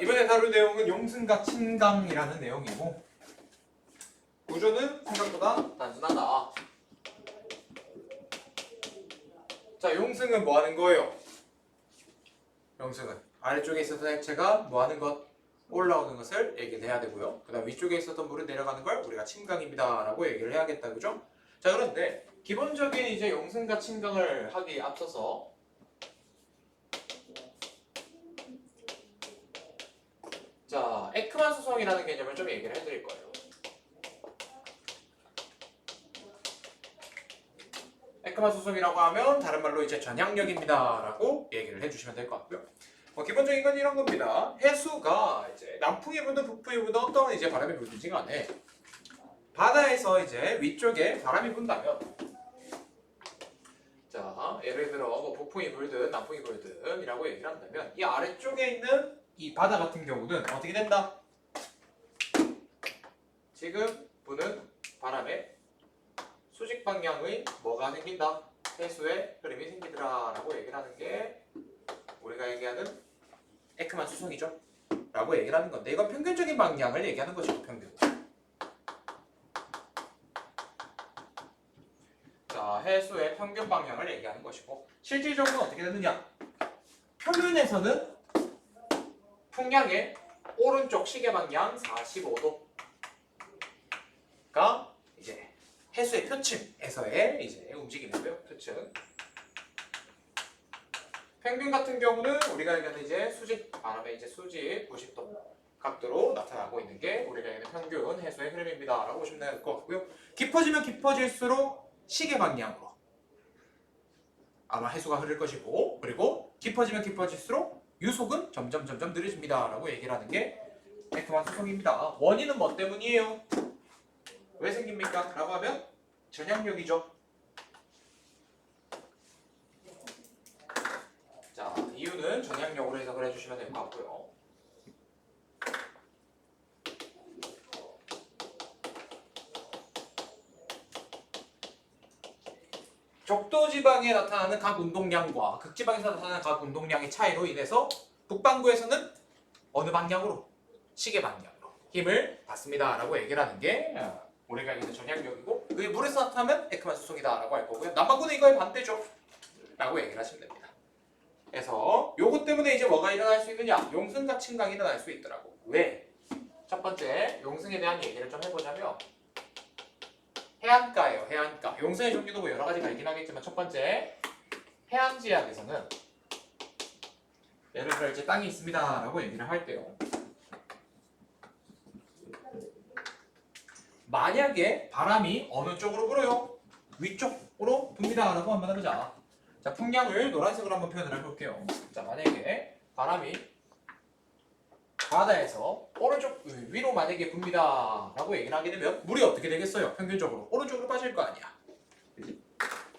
이번에 다룰 내용은 용승과 침강이라는 내용이고 구조는 생각보다 단순하다. 자, 용승은 뭐 하는 거예요? 용승은 아래쪽에 있었던 액체가 뭐 하는 것? 올라오는 것을 얘기를 해야 되고요. 그 다음 위쪽에 있었던 물은 내려가는 걸 우리가 침강입니다 라고 얘기를 해야겠다. 그죠? 자, 그런데 기본적인 이제 용승과 침강을 하기에 앞서서 자, 에크만 수성이라는 개념을 좀 얘기를 해드릴 거예요. 에크만 수성이라고 하면 다른 말로 이제 전향력입니다 라고 얘기를 해주시면 될 것 같고요. 기본적인 건 이런 겁니다. 해수가 이제 남풍이 불든 북풍이 불든 어떤 이제 바람이 불든지 간에 바다에서 이제 위쪽에 바람이 분다면 자, 예를 들어 뭐 북풍이 불든 남풍이 불든 이라고 얘기를 한다면 이 아래쪽에 있는 이 바다 같은 경우는 어떻게 된다? 지금 부는 바람의 수직 방향의 뭐가 생긴다? 해수의 흐름이 생기더라 라고 얘기를 하는 게 우리가 얘기하는 에크만 수성이죠 라고 얘기를 하는 건데 이건 평균적인 방향을 얘기하는 거죠. 평균. 자, 해수의 평균 방향을 얘기하는 것이고 실질적으로 어떻게 되느냐? 표면에서는 풍량의 오른쪽 시계 방향 45도가 이제 해수의 표층에서의 이제 움직임이고요. 표층. 평균 같은 경우는 우리가 얘기하는 이제 수직 바람의 이제 수직 90도 각도로 나타나고 있는 게 우리가 얘기하는 평균 해수의 흐름입니다라고 보시면 될 것 같고요. 깊어지면 깊어질수록 시계 방향으로 아마 해수가 흐를 것이고 그리고 깊어지면 깊어질수록 유속은 점점 느려집니다라고 얘기를 하는 게 에크만 수성입니다. 원인은 뭐 때문이에요? 왜 생깁니까? 라고 하면 전향력이죠. 자, 이유는 전향력으로 해석을 해주시면 될 것 같고요. 적도지방에 나타나는 각 운동량과 극지방에서 나타나는 각 운동량의 차이로 인해서 북반구에서는 어느 방향으로? 시계 방향으로 힘을 받습니다 라고 얘기를 하는 게 우리가 얘기하는 전향력이고 그게 물에서 나타나면 에크만 수성이다 라고 할 거고요. 남반구는 이거의 반대죠 라고 얘기를 하시면 됩니다. 그래서 요것 때문에 이제 뭐가 일어날 수 있느냐? 용승과 침강이 일어날 수 있더라고. 왜? 첫 번째 용승에 대한 얘기를 좀 해보자면 해안가예요. 해안가. 용승의 종류도 뭐 여러 가지가 있긴 하겠지만 첫 번째 해안 지역에서는 예를 들어 이제 땅이 있습니다 라고 얘기를 할 때요. 만약에 바람이 어느 쪽으로 불어요? 위쪽으로 붑니다 라고 한번 해보자. 자, 풍량을 노란색으로 한번 표현을 해볼게요. 자, 만약에 바람이 바다에서 오른쪽 위로 만약에 붑니다 라고 얘기를 하게 되면 물이 어떻게 되겠어요? 평균적으로 오른쪽으로 빠질 거 아니야. 그치?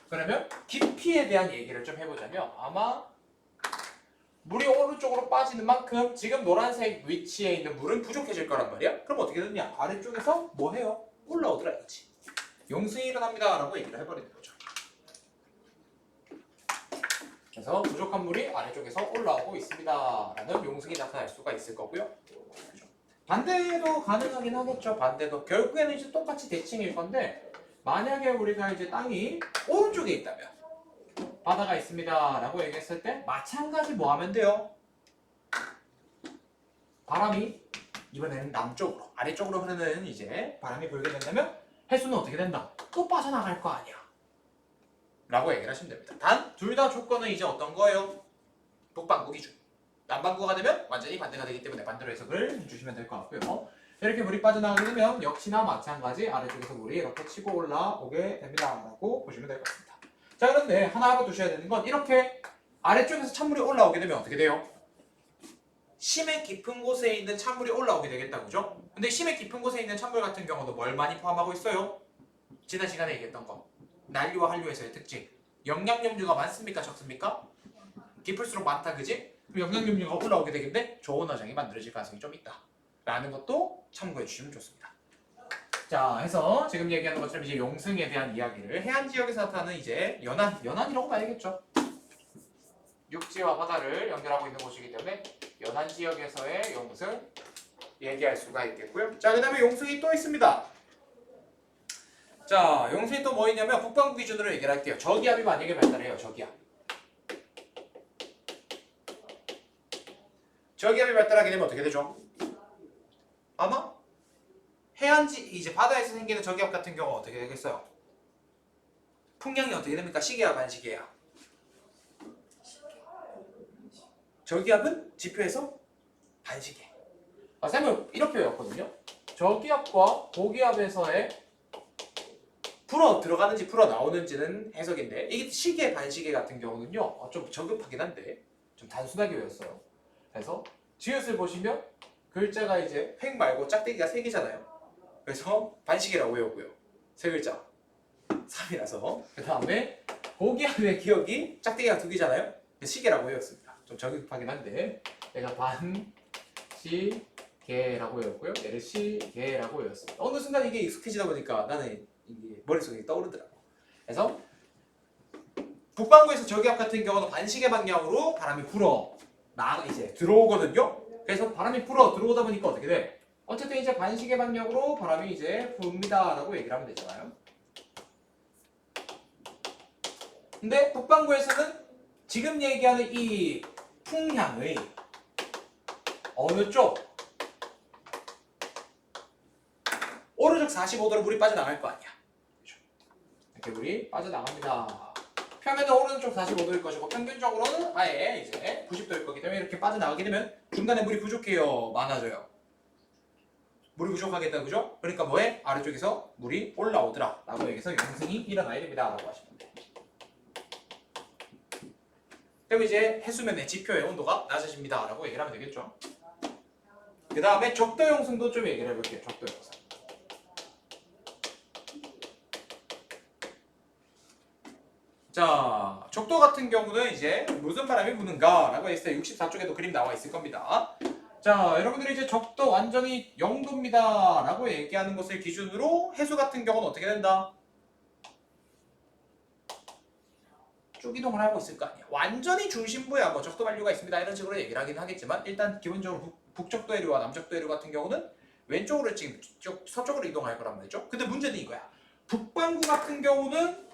그러면 깊이에 대한 얘기를 좀 해보자면 아마 물이 오른쪽으로 빠지는 만큼 지금 노란색 위치에 있는 물은 부족해질 거란 말이야. 그럼 어떻게 되느냐? 아래쪽에서 뭐 해요? 올라오더라 이거지. 용승이 일어납니다 라고 얘기를 해버리는 거죠. 그래서 부족한 물이 아래쪽에서 올라오고 있습니다 라는 용승이 나타날 수가 있을 거고요. 반대도 가능하긴 하겠죠. 반대도 결국에는 이제 똑같이 대칭일 건데 만약에 우리가 이제 땅이 오른쪽에 있다면 바다가 있습니다 라고 얘기했을 때 마찬가지 뭐 하면 돼요? 바람이 이번에는 남쪽으로 아래쪽으로 흐르는 이제 바람이 불게 된다면 해수는 어떻게 된다? 또 빠져나갈 거 아니야 라고 얘기를 하시면 됩니다. 단 둘 다 조건은 이제 어떤 거예요? 북반구 기준. 남반구가 되면 완전히 반대가 되기 때문에 반대로 해석을 해주시면 될 것 같고요. 이렇게 물이 빠져나가게 되면 역시나 마찬가지 아래쪽에서 물이 이렇게 치고 올라오게 됩니다 라고 보시면 될 것 같습니다. 자, 그런데 하나 알아두셔야 되는 건 이렇게 아래쪽에서 찬물이 올라오게 되면 어떻게 돼요? 심해 깊은 곳에 있는 찬물이 올라오게 되겠다, 그죠? 근데 심해 깊은 곳에 있는 찬물 같은 경우도 뭘 많이 포함하고 있어요? 지난 시간에 얘기했던 거 난류와 한류에서의 특징 영양염류가 많습니까? 적습니까? 깊을수록 많다, 그지? 그럼 영양염류가 올라오게 되겠는데 좋은 어장이 만들어질 가능성이 좀 있다 라는 것도 참고해 주시면 좋습니다. 자, 해서 지금 얘기하는 것처럼 이제 용승에 대한 이야기를 해안 지역에서 나타나는 이제 연안이라고 봐야겠죠. 육지와 바다를 연결하고 있는 곳이기 때문에 연안 지역에서의 용승 얘기할 수가 있겠고요. 자, 그 다음에 용승이 또 있습니다. 자, 용승이 또 뭐 있냐면 북반구 기준으로 얘기를 할게요. 저기압이 만약에 발달해요. 저기압이 발달하게 되면 어떻게 되죠? 아마 해안지 이제 바다에서 생기는 저기압 같은 경우 어떻게 되겠어요? 풍량이 어떻게 됩니까? 시계야 반시계야? 저기압은 지표에서 반시계. 쌤은 이렇게 외웠거든요. 저기압과 고기압에서의 풀어 들어가는지 풀어 나오는지는 해석인데 이게 시계 반시계 같은 경우는요 좀 저급하긴 한데 좀 단순하게 외웠어요. 그래서 지읒을 보시면 글자가 이제 획 말고 짝대기가 3개잖아요. 그래서 반시계라고 외우고요. 3글자 3이라서 그 다음에 고기압의 기억이 짝대기가 2개잖아요. 시계라고 외웠습니다. 좀 저급하긴 한데 내가 반시계라고 외웠고요. 얘를 시계라고 외웠습니다. 어느 순간 이게 익숙해지다 보니까 나는 이게 머릿속에 떠오르더라고. 그래서 북반구에서 저기압 같은 경우는 반시계 방향으로 바람이 불어 이제 들어오거든요. 그래서 바람이 불어 들어오다 보니까 어떻게 돼? 어쨌든 이제 반시계 방향으로 바람이 이제 붑니다라고 얘기를 하면 되잖아요. 근데 북반구에서는 지금 얘기하는 이 풍향의 어느 쪽? 오른쪽 45도로 물이 빠져나갈 거 아니야. 이렇게 물이 빠져나갑니다. 평면은 오른쪽 45도일 것이고 평균적으로는 아예 이제 90도일 거기 때문에 이렇게 빠져나가게 되면 중간에 물이 부족해요? 많아져요? 물이 부족하겠다, 그죠? 그러니까 뭐해? 아래쪽에서 물이 올라오더라 라고 여기서 용승이 일어나야 됩니다 라고 하시면 돼요. 그럼 이제 해수면의 지표의 온도가 낮아집니다 라고 얘기를 하면 되겠죠. 그 다음에 적도 용승도 좀 얘기를 해볼게요. 적도 용승. 자, 적도 같은 경우는 이제 무슨 바람이 부는가 라고 했을 때 64쪽에도 그림 나와 있을 겁니다. 자, 여러분들이 이제 적도 완전히 0도입니다 라고 얘기하는 것을 기준으로 해수 같은 경우는 어떻게 된다? 쭉 이동을 하고 있을 거 아니야. 완전히 중심부에 뭐 적도 만류가 있습니다 이런 식으로 얘기를 하긴 하겠지만 일단 기본적으로 북적도 해류와 남적도 해류 같은 경우는 왼쪽으로 지금 서쪽으로 이동할 거란 말이죠. 근데 문제는 이거야. 북반구 같은 경우는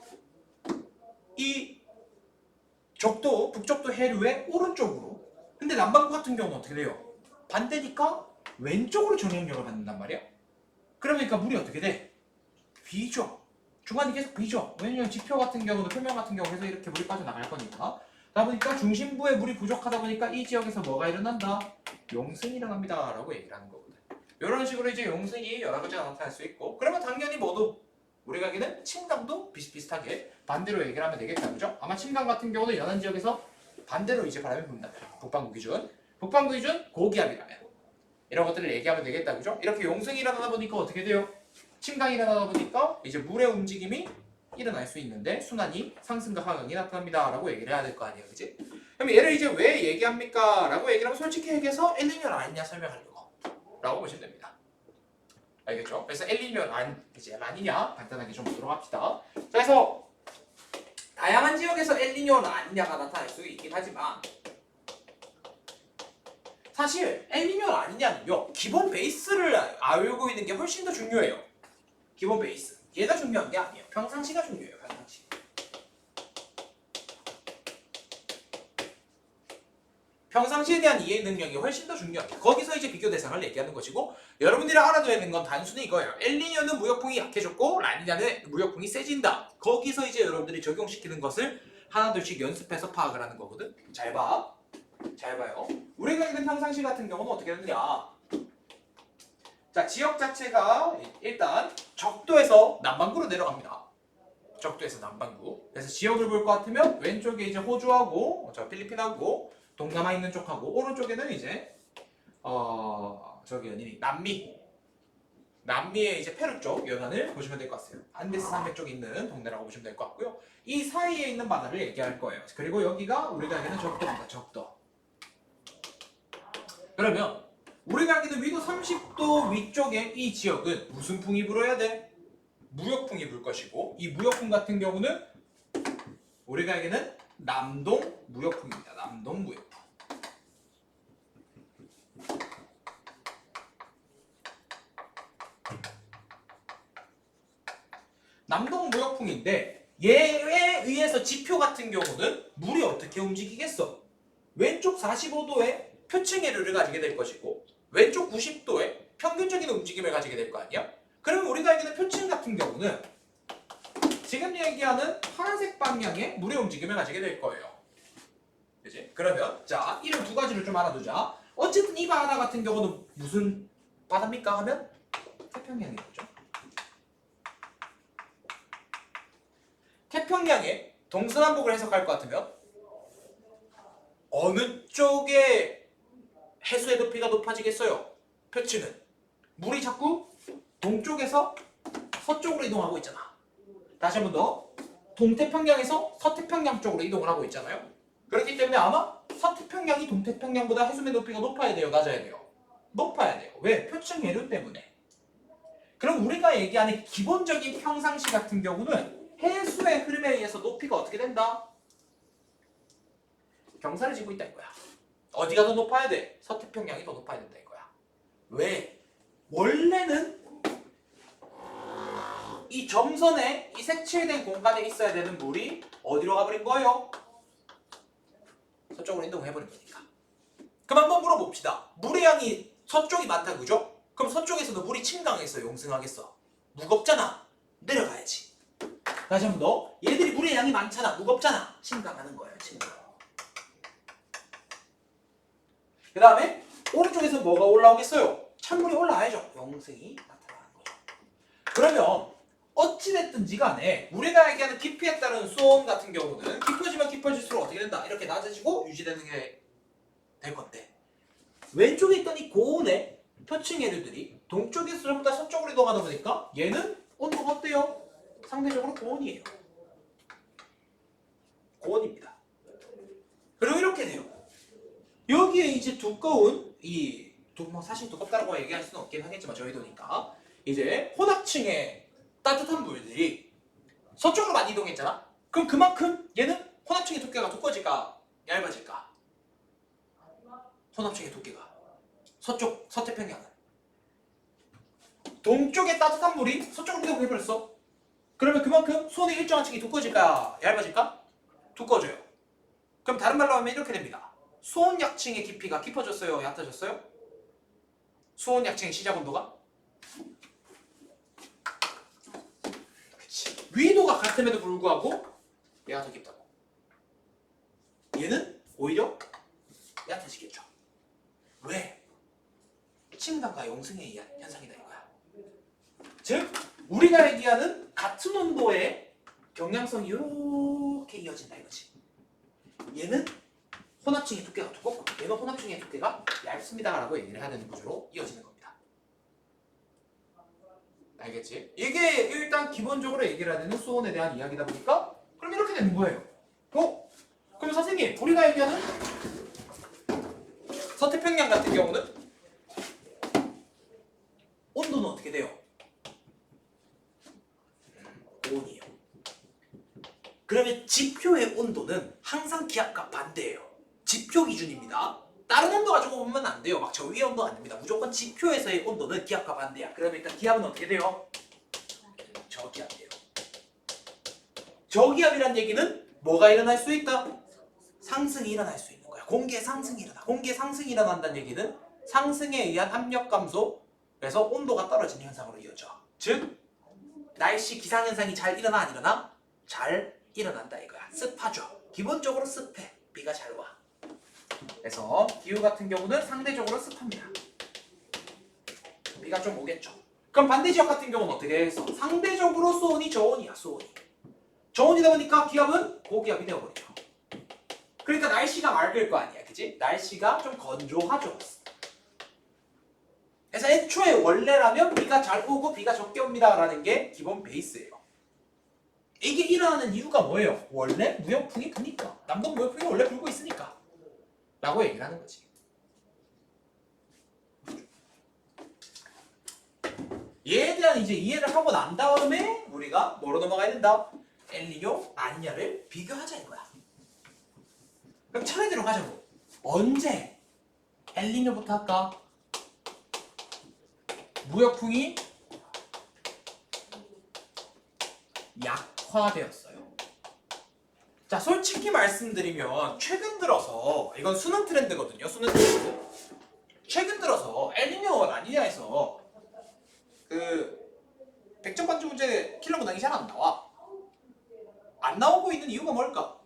이 적도 북적도 해류의 오른쪽으로. 근데 남반구 같은 경우는 어떻게 돼요? 반대니까 왼쪽으로 전형력을 받는단 말이야. 그러니까 물이 어떻게 돼? 비죠. 중간이 계속 비죠. 왜냐면 지표 같은 경우도 표면 같은 경우 계속 이렇게 물이 빠져나갈 거니까. 그러다 보니까 중심부에 물이 부족하다 보니까 이 지역에서 뭐가 일어난다? 용승이 일어납니다 라고 얘기를 하는 거거든. 이런 식으로 이제 용승이 여러 가지가 나타날 수 있고 그러면 당연히 뭐도 우리가 알기는 침강도 비슷비슷하게 반대로 얘기를 하면 되겠다, 그죠? 아마 침강 같은 경우는 연안 지역에서 반대로 이제 바람이 분다. 북반구 기준 고기압이라면 이런 것들을 얘기하면 되겠다, 그죠? 이렇게 용승이 일어나다 보니까 어떻게 돼요? 침강이 일어나다 보니까 이제 물의 움직임이 일어날 수 있는데 순환이 상승과 하강이 나타납니다 라고 얘기를 해야 될 거 아니에요, 그치? 그럼 얘를 이제 왜 얘기합니까? 라고 얘기를 하면 솔직히 얘기해서 엘니뇨 라니냐 설명하려고 라고 보시면 됩니다. 알겠죠? 그래서 엘니뇨 이제 라니냐 간단하게 좀 보도록 합시다. 자, 그래서 다양한 지역에서 엘니뇨 라니냐가 나타날 수 있긴 하지만 사실 엘니뇨 라니냐는요 기본 베이스를 알고 있는 게 훨씬 더 중요해요. 기본 베이스 얘가 중요한 게 아니에요. 평상시가 중요해요. 평상시. 평상시에 대한 이해 능력이 훨씬 더 중요합니다. 거기서 이제 비교 대상을 얘기하는 것이고 여러분들이 알아둬야 되는 건 단순히 이거예요. 엘니뇨는 무역풍이 약해졌고 라니냐는 무역풍이 세진다. 거기서 이제 여러분들이 적용시키는 것을 하나둘씩 연습해서 파악을 하는 거거든. 잘 봐. 잘 봐요. 우리가 있는 평상시 같은 경우는 어떻게 되느냐. 자, 지역 자체가 일단 적도에서 남반구로 내려갑니다. 적도에서 남반구. 그래서 지역을 볼 것 같으면 왼쪽에 이제 호주하고 필리핀하고 동남아 있는 쪽하고 오른쪽에는 이제 저기 어디니 남미의 이제 페루 쪽 연안을 보시면 될 것 같아요. 안데스 산맥 쪽에 있는 동네라고 보시면 될 것 같고요. 이 사이에 있는 바다를 얘기할 거예요. 그리고 여기가 우리가 알기는 적도입니다. 적도. 그러면 우리가 알기는 위도 30도 위쪽에 이 지역은 무슨 풍이 불어야 돼? 무역풍이 불 것이고 이 무역풍 같은 경우는 우리가 알기는 남동 무역풍입니다. 남동 무역풍. 남동 무역풍인데 얘에 의해서 지표 같은 경우는 물이 어떻게 움직이겠어? 왼쪽 45도에 표층 해류를 가지게 될 것이고 왼쪽 90도에 평균적인 움직임을 가지게 될 거 아니야? 그러면 우리가 얘기하는 표층 같은 경우는 지금 얘기하는 파란색 방향의 물의 움직임을 가지게 될 거예요. 그치? 그러면 자 이런 두 가지를 좀 알아두자. 어쨌든 이 바다 같은 경우는 무슨 바다입니까 하면 태평양인 거죠. 태평양의 동서남북을 해석할 것 같으면 어느 쪽에 해수의 높이가 높아지겠어요? 표층은 물이 자꾸 동쪽에서 서쪽으로 이동하고 있잖아. 다시 한 번 더 동태평양에서 서태평양 쪽으로 이동을 하고 있잖아요. 그렇기 때문에 아마 서태평양이 동태평양보다 해수면 높이가 높아야 돼요? 낮아야 돼요? 높아야 돼요. 왜? 표층 해류 때문에. 그럼 우리가 얘기하는 기본적인 평상시 같은 경우는 해수의 흐름에 의해서 높이가 어떻게 된다? 경사를 지고 있다 이거야. 어디가 더 높아야 돼? 서태평양이 더 높아야 된다 이거야. 왜? 원래는 이 점선에 이 색칠된 공간에 있어야 되는 물이 어디로 가버린 거예요? 서쪽으로 이동해버린 거니까. 그럼 한번 물어봅시다. 물의 양이 서쪽이 많다 그죠? 그럼 서쪽에서도 물이 침강했어 용승하겠어? 무겁잖아. 내려가야지. 다시 한 번 더. 얘들이 물의 양이 많잖아. 무겁잖아. 침강하는 거예요. 침강. 그 다음에 오른쪽에서 뭐가 올라오겠어요? 찬물이 올라와야죠. 용승이 나타나는 거죠. 그러면 어찌됐든지 간에 우리가 얘기하는 깊이에 따른 수온 같은 경우는 깊어지면 깊어질수록 어떻게 된다? 이렇게 낮아지고 유지되는 게 될 건데 왼쪽에 있던 이 고온의 표층 해류들이 동쪽에서 전부 다 서쪽으로 이동하다 보니까 얘는 온도가 어때요? 상대적으로 고온이에요. 고온입니다. 그리고 이렇게 돼요. 여기에 이제 두꺼운 뭐 사실 두껍다고 얘기할 수는 없긴 하겠지만 저희도니까 이제 혼합층의 따뜻한 물들이 서쪽으로 많이 이동했잖아. 그럼 그만큼 얘는 혼합층의 두께가 두꺼워질까 얇아질까? 혼합층의 두께가 서태평양은 동쪽의 따뜻한 물이 서쪽으로 이동해버렸어. 그러면 그만큼 수온의 일정한 층이 두꺼워질까 얇아질까? 두꺼워져요. 그럼 다른 말로 하면 이렇게 됩니다. 수온 약층의 깊이가 깊어졌어요 얕아졌어요? 수온 약층의 시작 온도가? 그치. 위도가 같음에도 불구하고 얘가 더 깊다고. 얘는 오히려 얕아지겠죠. 왜? 침강과 용승에 의한 현상이다 이거야. 즉 우리가 얘기하는 같은 온도의 경량성이 이렇게 이어진다 이거지. 얘는 혼합층의 두께가 두껍고 얘는 혼합층의 두께가 얇습니다 라고 얘기를 해야 되는 구조로 이어지는 겁니다. 알겠지? 이게 일단 기본적으로 얘기를 해야 되는 수온에 대한 이야기다 보니까 그럼 이렇게 되는 거예요. 그럼 선생님 우리가 얘기하는 서태평양 같은 경우는 온도는 어떻게 돼요? 고온이에요. 그러면 지표의 온도는 항상 기압과 반대예요. 지표 기준입니다. 다른 온도 가지고 보면 안 돼요. 막 저 위의 온도 아닙니다. 무조건 지표에서의 온도는 기압과 반대야. 그러면 일단 기압은 어떻게 돼요? 저기압이에요. 저기압이란 얘기는 뭐가 일어날 수 있다? 상승이 일어날 수 있는 거야. 공기의 상승이 일어나. 공기의 상승이 일어난다는 얘기는 상승에 의한 압력 감소에서 온도가 떨어지는 현상으로 이어져. 즉 날씨 기상현상이 잘 일어나 안 일어나? 잘 일어난다 이거야. 습하죠. 기본적으로 습해. 비가 잘 와. 그래서 기후 같은 경우는 상대적으로 습합니다. 비가 좀 오겠죠. 그럼 반대 지역 같은 경우는 어떻게 해서 상대적으로 수온이 저온이야. 수온이 저온이다 보니까 기압은 고기압이 되어버리죠. 그러니까 날씨가 맑을 거 아니야. 그치? 날씨가 좀 건조하죠. 그래서 애초에 원래라면 비가 잘 오고 비가 적게 옵니다 라는 게 기본 베이스예요. 이게 일어나는 이유가 뭐예요? 원래 무역풍이 부니까. 남동 무역풍이 원래 불고 있으니까 라고 얘기를 하는 거지. 얘에 대한 이제 이해를 하고 난 다음에 우리가 뭐로 넘어가야 된다? 엘니뇨, 라니냐를 비교하자 이거야. 그럼 차례대로 가자고. 언제 엘니뇨부터 할까? 무역풍이 약화되었어요. 자, 솔직히 말씀드리면 최근 들어서 이건 수능 트렌드거든요. 수능 트렌드. 최근 들어서 엘니뇨 라니냐에서 그 100점 만점 문제 킬러 문항이 잘 안 나와. 안 나오고 있는 이유가 뭘까?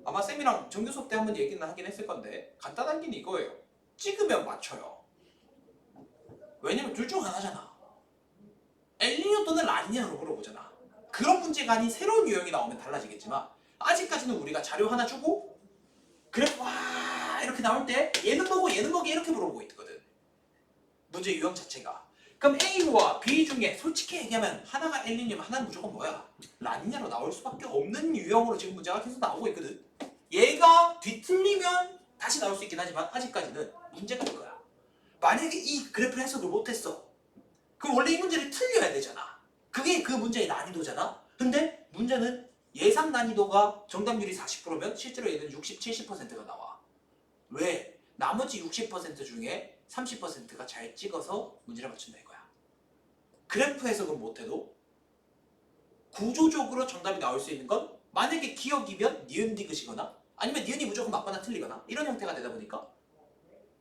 아마 쌤이랑 정규 수업 때 한번 얘기는 하긴 했을 건데 간단한 게 이거예요. 찍으면 맞춰요. 왜냐면 둘 중 하나잖아. 엘니뇨 또는 라니냐로 물어보잖아. 그런 문제가 아닌 새로운 유형이 나오면 달라지겠지만 아직까지는 우리가 자료 하나 주고 그래 와 이렇게 나올 때 얘는 뭐고 얘는 뭐고 이렇게 물어보고 있거든. 문제 유형 자체가. 그럼 A와 B 중에 솔직히 얘기하면 하나가 엘니뇨면 하나는 무조건 뭐야? 라니냐로 나올 수밖에 없는 유형으로 지금 문제가 계속 나오고 있거든. 얘가 뒤틀리면 다시 나올 수 있긴 하지만 아직까지는 문제가 이거야. 만약에 이 그래프 해석을 못했어. 그럼 원래 이 문제를 틀려야 되잖아. 그게 그 문제의 난이도잖아. 근데 문제는 예상 난이도가 정답률이 40%면 실제로 얘는 60, 70%가 나와. 왜? 나머지 60% 중에 30%가 잘 찍어서 문제를 맞춘다 이거야. 그래프 해석은 못해도 구조적으로 정답이 나올 수 있는 건 만약에 기억이면 니은 디귿이거나 아니면 니은이 무조건 맞거나 틀리거나 이런 형태가 되다 보니까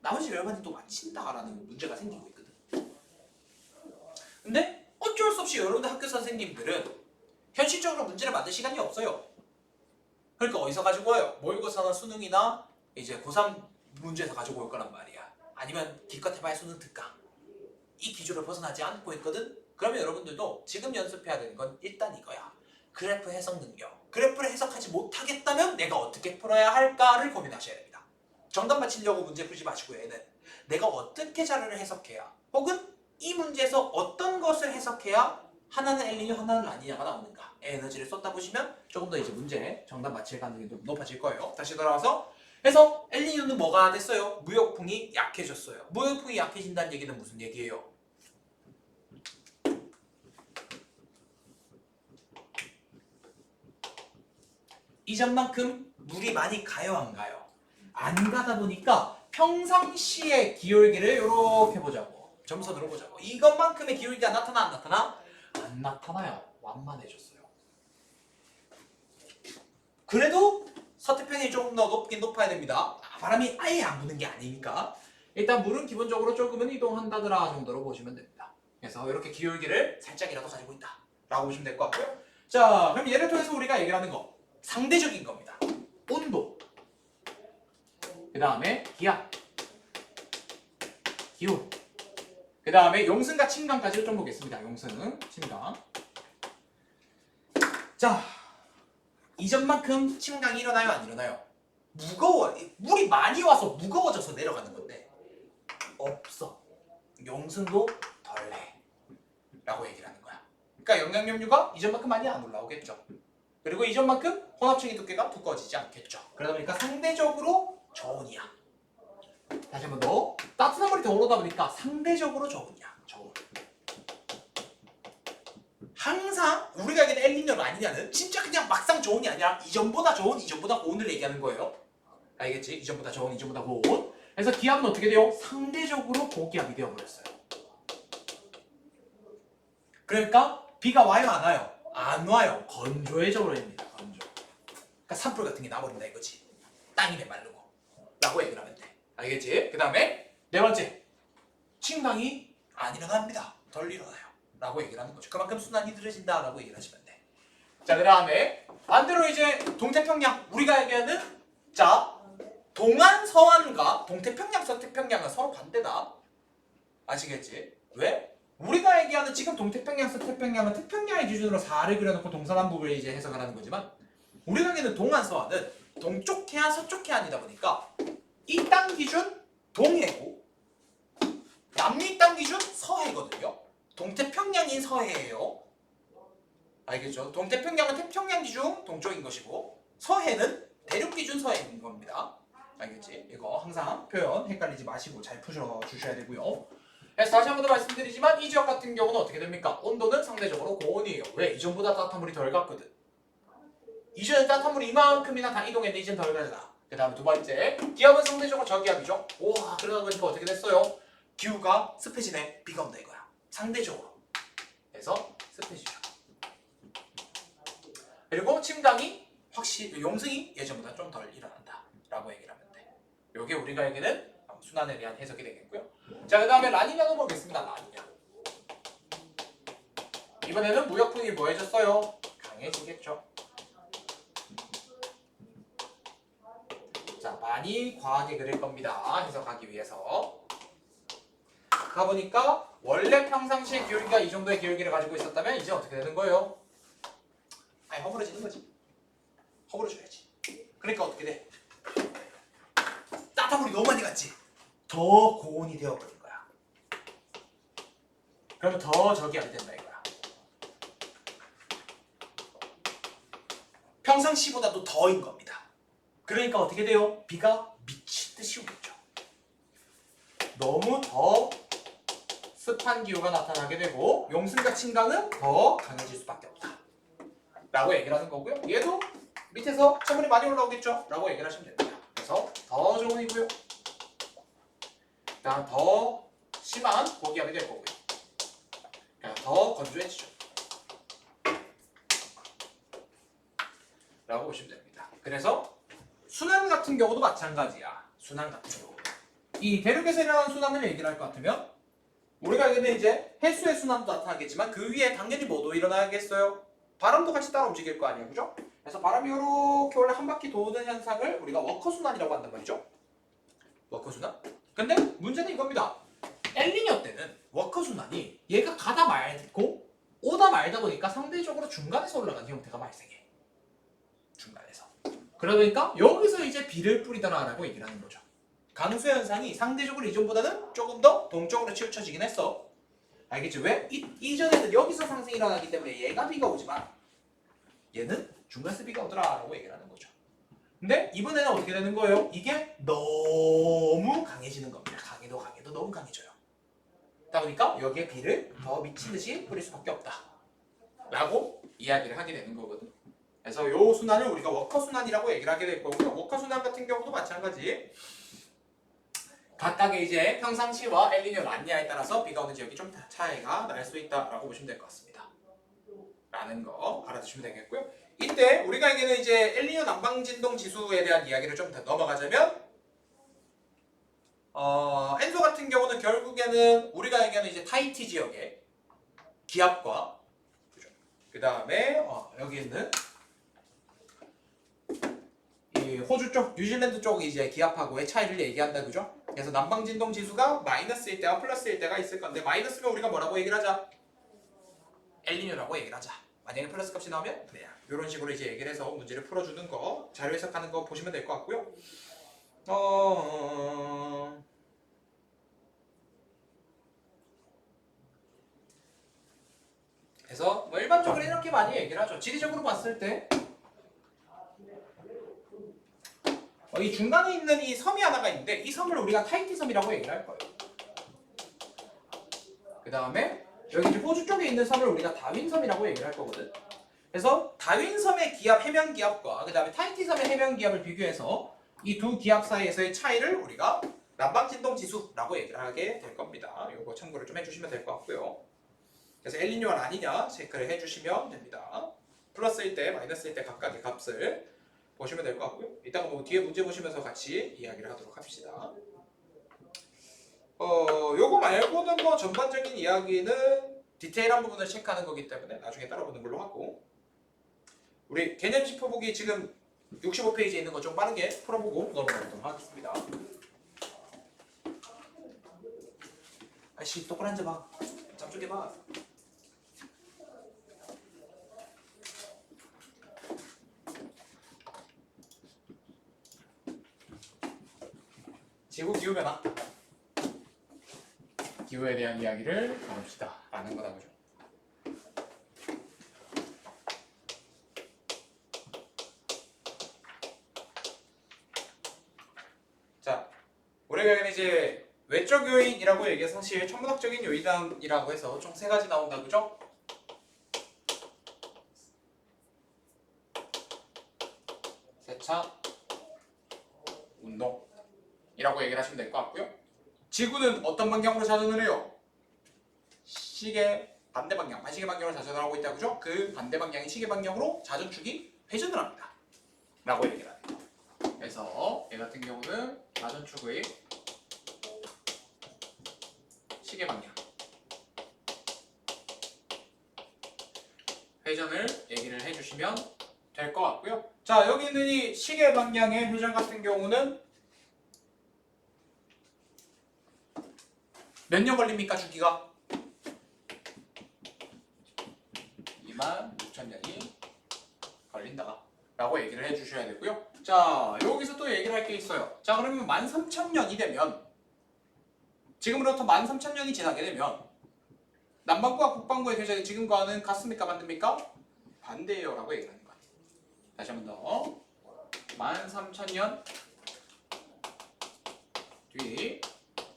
나머지 열반이 또 맞힌다라는 문제가 생기고 있거든. 근데 어쩔 수 없이 여러분들 학교 선생님들은 현실적으로 문제를 만들 시간이 없어요. 그러니까 어디서 가지고 와요? 모의고사나 수능이나 이제 고3 문제에서 가지고 올 거란 말이야. 아니면 기껏 해봐야 수능 특강. 이 기준을 벗어나지 않고 있거든? 그러면 여러분들도 지금 연습해야 되는 건 일단 이거야. 그래프 해석 능력. 그래프를 해석하지 못하겠다면 내가 어떻게 풀어야 할까를 고민하셔야 됩니다. 정답 맞히려고 문제 풀지 마시고 얘는 내가 어떻게 자료를 해석해야 혹은 이 문제에서 어떤 것을 해석해야 하나는 엘니뇨 하나는 라니냐가 나오는가 에너지를 쏟다 보시면 조금 더 이제 문제 정답 맞힐 가능성이 높아질 거예요. 다시 돌아와서 그래서 엘니뇨는 뭐가 됐어요? 무역풍이 약해졌어요. 무역풍이 약해진다는 얘기는 무슨 얘기예요? 이전만큼 물이 많이 가요 안 가요? 안 가다 보니까 평상시의 기울기를 이렇게 보자고 점선으로 보자고 이것만큼의 기울기가 나타나 안 나타나? 안 나타나요. 완만해졌어요. 그래도 서태평이 조금 더 높긴 높아야 됩니다. 바람이 아예 안 부는 게 아니니까 일단 물은 기본적으로 조금은 이동한다더라 정도로 보시면 됩니다. 그래서 이렇게 기울기를 살짝이라도 가지고 있다 라고 보시면 될 것 같고요. 자, 그럼 얘를 통해서 우리가 얘기를 하는 거 상대적인 겁니다. 온도, 그 다음에 기압, 기온, 그 다음에 용승과 침강까지를 좀 보겠습니다. 용승, 침강. 자, 이전만큼 침강이 일어나요? 안 일어나요? 무거워. 물이 많이 와서 무거워져서 내려가는 건데 없어. 용승도 덜해 라고 얘기를 하는 거야. 그러니까 영양염류가 이전만큼 많이 안 올라오겠죠. 그리고 이전만큼 혼합층의 두께가 두꺼워지지 않겠죠. 그러다 보니까 상대적으로 저온이야. 다시 한번 더. 따뜻한 물이 더 오르다 보니까 상대적으로 저온이야. 저온. 항상 우리가 얘기하는 엘니뇨 아니냐는 진짜 그냥 막상 저온이 아니라 이전보다 저온, 이전보다 고온을 얘기하는 거예요. 알겠지? 이전보다 저온, 이전보다 고온. 그래서 기압은 어떻게 돼요? 상대적으로 고기압이 되어버렸어요. 그러니까 비가 와요 안 와요? 안 와요. 건조해져 버립니다. 건조. 그러니까 산불 같은 게 나버린다 이거지. 땅이 메마르고 라고 얘기를 하면 돼. 알겠지? 그 다음에 네 번째, 침강이 안 일어납니다. 덜 일어나요 라고 얘기를 하는 거죠. 그만큼 순환이 느려진다 라고 얘기를 하시면 돼. 자, 그 다음에 반대로 이제 동태평양, 우리가 얘기하는 자 동안 서안과 동태평양, 서태평양은 서로 반대다. 아시겠지? 왜? 우리가 얘기하는 지금 동태평양, 서태평양은 태평양의 기준으로 4를 그려놓고 동서남북을 이제 해석을 하는 거지만 우리가 얘기하는 동안 서안은 동쪽 해안, 서쪽 해안이다 보니까 이 땅 기준 동해고 남미 땅 기준 서해거든요. 동태평양이 서해예요. 알겠죠? 동태평양은 태평양 기준 동쪽인 것이고 서해는 대륙 기준 서해인 겁니다. 알겠지? 이거 항상 표현 헷갈리지 마시고 잘 푸셔주셔야 되고요. 그래서 다시 한 번 더 말씀드리지만 이 지역 같은 경우는 어떻게 됩니까? 온도는 상대적으로 고온이에요. 왜? 이전보다 따뜻한 물이 덜 갔거든. 이전에 따뜻한 물이 이만큼이나 다 이동했는데 이제는 덜 가잖아. 그 다음에 두 번째, 기압은 상대적으로 저기압이죠. 우와, 그러다 보니까 어떻게 됐어요? 기후가 습해지네. 비가 온다 이거야. 상대적으로. 그래서 습해지죠. 그리고 침강이 용승이 예전보다 좀 덜 일어난다 라고 얘기를 하면 돼. 요게 우리가 얘기는 순환에 대한 해석이 되겠고요. 자, 그 다음에 라니냐도 보겠습니다. 라니냐. 이번에는 무역풍이 뭐 해졌어요? 강해지겠죠. 자, 많이 과하게 그릴 겁니다. 해석하기 위해서. 가보니까 원래 평상시의 기울기가 이 정도의 기울기를 가지고 있었다면 이제 어떻게 되는 거예요? 아니, 허물어지는 거지. 허물어져야지. 그러니까 어떻게 돼? 따뜻물이 너무 많이 갔지? 더 고온이 되어버린 거야. 그러면 더 저기압이 된다 이거야. 평상시보다도 더인 겁니다. 그러니까 어떻게 돼요? 비가 미친 듯이 오겠죠. 너무 더 습한 기후가 나타나게 되고 용승과 침강은 더 강해질 수밖에 없다 라고 얘기를 하는 거고요. 얘도 밑에서 찬물이 많이 올라오겠죠? 라고 얘기를 하시면 됩니다. 그래서 더 저온이고요. 그다음 더 심한 고기압이 될 거고요. 그러니까 더 건조해지죠. 라고 보시면 됩니다. 그래서 순환 같은 경우도 마찬가지야. 순환 같은 경우. 이 대륙에서 일어나는 순환을 얘기를 할 것 같으면 우리가 알기는 이제 해수의 순환도 나타나겠지만 그 위에 당연히 뭐도 일어나겠어요? 바람도 같이 따라 움직일 거 아니에요, 그죠? 그래서 바람이 이렇게 원래 한 바퀴 도는 현상을 우리가 워커 순환이라고 한단 말이죠. 워커 순환? 근데 문제는 이겁니다. 엘니뇨 때는 워커 순환이 얘가 가다 말고 오다 말다 보니까 상대적으로 중간에서 올라가는 형태가 발생해. 중간에서. 그러니까 여기서 이제 비를 뿌리더라라고 얘기를 하는 거죠. 강수 현상이 상대적으로 이전보다는 조금 더 동쪽으로 치우쳐지긴 했어. 알겠지? 왜? 이전에는 여기서 상승이 일어나기 때문에 얘가 비가 오지만 얘는 중간에서 비가 오더라라고 얘기를 하는 거죠. 근데 이번에는 어떻게 되는 거예요? 이게 너무 강해지는 겁니다. 강해도 너무 강해져요. 그러다 보니까 여기에 비를 더 미친 듯이 뿌릴 수밖에 없다 라고 이야기를 하게 되는 거거든. 그래서 요 순환을 우리가 워커 순환이라고 얘기를 하게 될 거고요. 워커 순환 같은 경우도 마찬가지. 각각의 이제 평상시와 엘니뇨 라니냐에 따라서 비가 오는 지역이 좀 차이가 날 수 있다라고 보시면 될 것 같습니다. 라는 거 알아두시면 되겠고요. 이때 우리가 얘기는 이제 엘니뇨 남방진동 지수에 대한 이야기를 좀 더 넘어가자면 엔소 같은 경우는 결국에는 우리가 얘기하는 이제 타히티 지역의 기압과 그 다음에 여기 있는 이 호주 쪽, 뉴질랜드 쪽 이제 기압하고의 차이를 얘기한다, 그죠? 그래서 남방진동 지수가 마이너스일 때와 플러스일 때가 있을 건데 마이너스면 우리가 뭐라고 얘기를 하자? 엘니뇨라고 얘기를 하자. 만약에 플러스 값이 나오면 네, 이런 식으로 이제 얘기를 해서 문제를 풀어주는 거, 자료 해석하는 거 보시면 될 것 같고요. 그래서 뭐 일반적으로 이렇게 많이 얘기를 하죠. 지리적으로 봤을 때 이 중간에 있는 이 섬이 하나가 있는데 이 섬을 우리가 타히티 섬이라고 얘기를 할 거예요. 그 다음에 여기 이제 호주 쪽에 있는 섬을 우리가 다윈 섬이라고 얘기를 할 거거든. 그래서 다윈 섬의 기압, 해면 기압과 그 다음에 타히티 섬의 해면 기압을 비교해서 이 두 기압 사이에서의 차이를 우리가 남방진동 지수라고 얘기를 하게 될 겁니다. 이거 참고를 좀 해주시면 될 것 같고요. 그래서 엘니뇨와 라니냐 체크를 해주시면 됩니다. 플러스일 때, 마이너스일 때 각각의 값을 보시면 될 것 같고요. 이따가 뭐 뒤에 문제 보시면서 같이 이야기를 하도록 합시다. 요거 말고는 뭐 전반적인 이야기는 디테일한 부분을 체크하는 거기 때문에 나중에 따라보는 걸로 하고 우리 개념 짚어보기 지금 65페이지에 있는 거 좀 빠르게 풀어보고 넘어가도록 하겠습니다. 아이씨 똑바로 앉아봐. 짬 쪼개봐. 지구 기후 변화. 기후에 대한 이야기를 나눕시다 라는 거다, 그죠? 자, 우리가 이제 외적 요인이라고 얘기해서 사실 천문학적인 요인이라고 해서 총 3가지 나온다, 그죠? 세차, 운동이라고 얘기를 하시면 될 것 같고요. 지구는 어떤 방향으로 자전을 해요? 시계 반대 방향, 반시계 방향으로 자전을 하고 있다, 그죠? 그 반대 방향의 시계 방향으로 자전축이 회전을 합니다. 라고 얘기를 합니다. 그래서 얘 같은 경우는 자전축의 시계 방향 회전을 얘기를 해주시면 될 것 같고요. 자, 여기 있는 이 시계 방향의 회전 같은 경우는 몇 년 걸립니까, 주기가? 26,000년이 걸린다 라고 얘기를 해주셔야 되고요. 자, 여기서 또 얘기를 할 게 있어요. 자, 그러면 13,000년이 되면, 지금으로부터 13,000년이 지나게 되면 남반구와 북반구의 회전이 지금과는 같습니까, 반대입니까? 반대예요 라고 얘기를 하는 거예요. 다시 한 번 더. 13,000년 뒤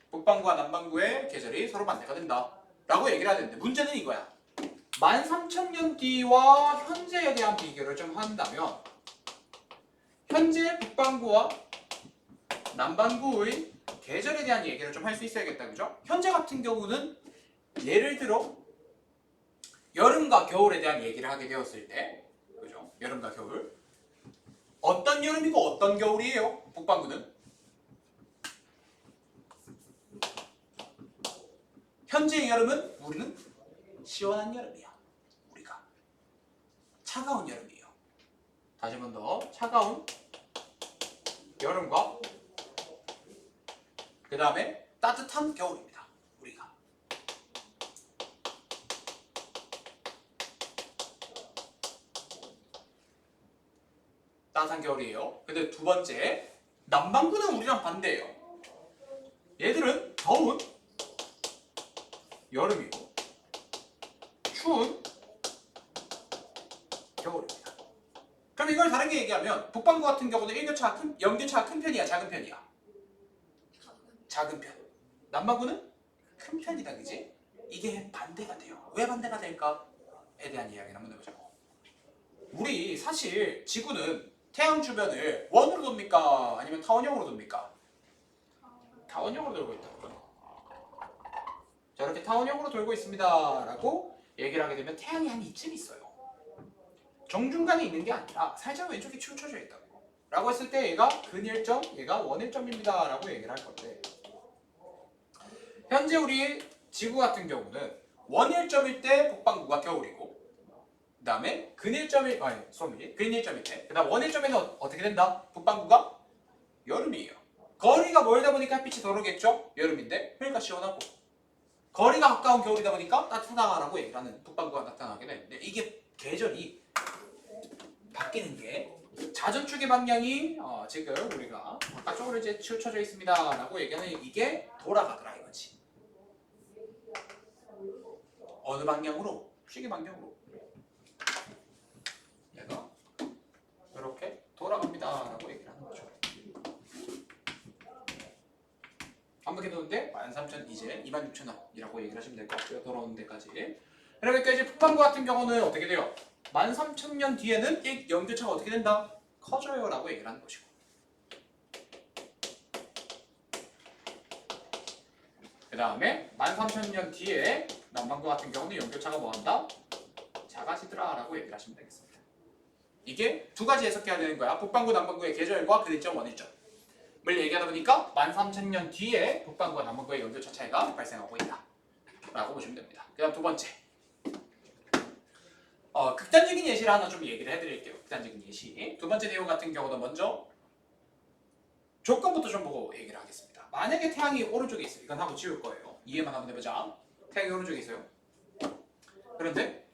북반구와 남반구의 계절이 서로 반대가 된다 라고 얘기를 해야 되는데, 문제는 이거야. 13,000년 뒤와 현재에 대한 비교를 좀 한다면 현재 북반구와 남반구의 계절에 대한 얘기를 좀 할 수 있어야겠다, 그죠? 현재 같은 경우는 예를 들어 여름과 겨울에 대한 얘기를 하게 되었을 때, 그죠? 여름과 겨울, 어떤 여름이고 어떤 겨울이에요? 북반구는 현재의 여름은 우리는 시원한 여름이야. 우리가 차가운 여름이에요. 다시 한 번 더. 차가운 여름과 그 다음에 따뜻한 겨울입니다. 우리가. 따뜻한 겨울이에요. 근데 두 번째, 남반구는 우리랑 반대예요. 얘들은 더운 여름이고 추운 겨울입니다. 그럼 이걸 다르게 얘기하면 북반구 같은 경우는 연교차가 큰 편이야, 작은 편이야? 작은 편. 남반구는 큰 편이다, 그지? 이게 반대가 돼요. 왜 반대가 될까?에 대한 이야기를 한번 해보자고. 우리 사실 지구는 태양 주변을 원으로 돕니까? 아니면 타원형으로 돕니까? 타원형으로 돌고 있다. 자, 이렇게 타원형으로 돌고 있습니다 라고 얘기를 하게 되면 태양이 한 이쯤 있어요. 정중간에 있는 게 아니라 살짝 왼쪽에 치우쳐져 있다고 라고 했을 때 얘가 근일점, 얘가 원일점입니다 라고 얘기를 할 건데, 현재 우리 지구 같은 경우는 원일점일 때 북반구가 겨울이고, 그 다음에 근일점일 때, 그 다음 원일점에는 어떻게 된다? 북반구가 여름이에요. 거리가 멀다 보니까 햇빛이 덜 오겠죠? 여름인데 그러니까 시원하고, 거리가 가까운 겨울이다 보니까 따뜻하다라고 얘기를 하는 북반구가 나타나게 되는데, 이게 계절이 바뀌는 게 자전축의 방향이 지금 우리가 바깥쪽으로 이제 치우쳐져 있습니다 라고 얘기하는 이게 돌아가더라 이거지. 어느 방향으로? 시계 방향으로. 얘가 이렇게 돌아갑니다 라고 얘기를 하는 거죠. 반복해두는데 13,000 이제 26,000원이라고 얘기를 하시면 될 것 같고요. 돌아오는 데까지. 그러니까 이제 북반구 같은 경우는 어떻게 돼요? 13,000년 뒤에는 이 연교차가 어떻게 된다? 커져요 라고 얘기를 하는 것이고, 그 다음에 13,000년 뒤에 남반구 같은 경우는 연교차가 뭐한다? 작아지더라 라고 얘기를 하시면 되겠습니다. 이게 두 가지 해석해야 되는 거야. 북반구 남반구의 계절과 근일점 원일점을 얘기하다 보니까 13,000년 뒤에 북반구와 남반구의 연교차 차이가 발생하고 있다 라고 보시면 됩니다. 그 다음 두 번째, 극단적인 예시를 하나 좀 얘기를 해드릴게요. 극단적인 예시. 두 번째 내용 같은 경우는 먼저 조건부터 좀 보고 얘기를 하겠습니다. 만약에 태양이 오른쪽에 있어요. 이건 하고 지울 거예요. 이해만 한번 해보자. 태양이 오른쪽에 있어요. 그런데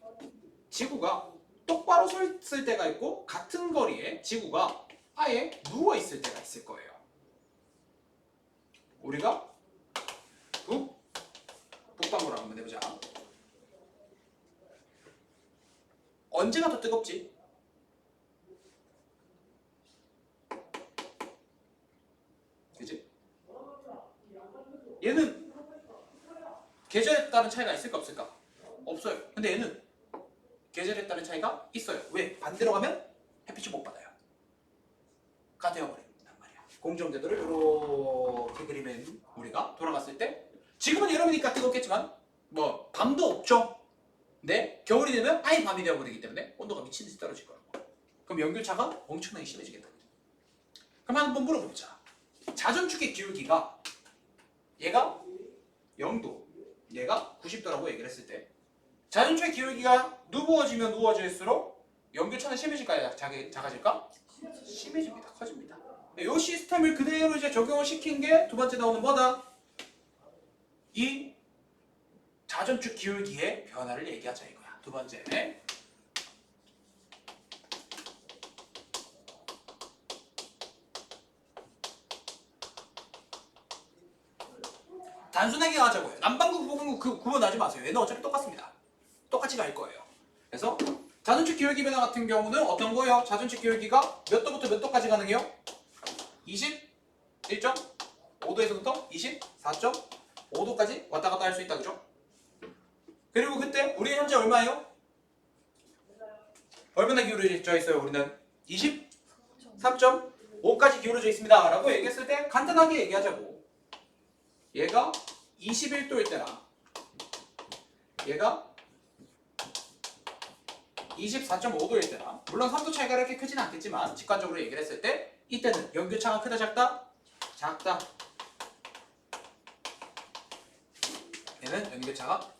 지구가 똑바로 서 있을 때가 있고, 같은 거리에 지구가 아예 누워 있을 때가 있을 거예요. 우리가 북반구라고 한번 해보자. 언제가 더 뜨겁지? 그치? 얘는 계절에 따른 차이가 있을까 없을까? 없어요. 근데 얘는 계절에 따른 차이가 있어요. 왜? 반대로 가면 햇빛을 못 받아요. 가 되어버린단 말이야. 공정제도를 이렇게 그리면 우리가 돌아갔을 때, 지금은 여름이니까 뜨겁겠지만 뭐 밤도 없죠. 근데 겨울이 되면 아예 밤이 되어버리기 때문에 온도가 미친 듯이 떨어질 거라고. 그럼 연결차가 엄청나게 심해지겠다. 그럼 한번 물어보자. 자전축의 기울기가 얘가 0도, 얘가 90도라고 얘기를 했을 때 자전축의 기울기가 누워지면 누워질수록 연결차는 심해질까요? 작아질까? 심해집니다. 커집니다. 이 시스템을 그대로 이제 적용을 시킨 게 두 번째 나오는 뭐다? 이 자전축 기울기의 변화를 얘기하자 이거야. 두 번째. 단순하게 가자고요. 남반구, 북반구 구분하지 마세요. 얘는 어차피 똑같습니다. 똑같이 갈 거예요. 그래서 자전축 기울기 변화 같은 경우는 어떤 거예요? 자전축 기울기가 몇 도부터 몇 도까지 가능해요? 21.5도에서부터 24.5도까지 왔다 갔다 할 수 있다. 그죠? 그리고 그때 우리 현재 얼마예요? 얼마나 기울어져 있어요? 우리는 23.5까지 기울어져 있습니다. 라고 얘기했을 때 간단하게 얘기하자고. 얘가 21도일 때랑 얘가 24.5도일 때랑 물론 3도 차이가 이렇게 크진 않겠지만 직관적으로 얘기를 했을 때 이때는 연결차가 크다 작다? 작다. 얘는 연결차가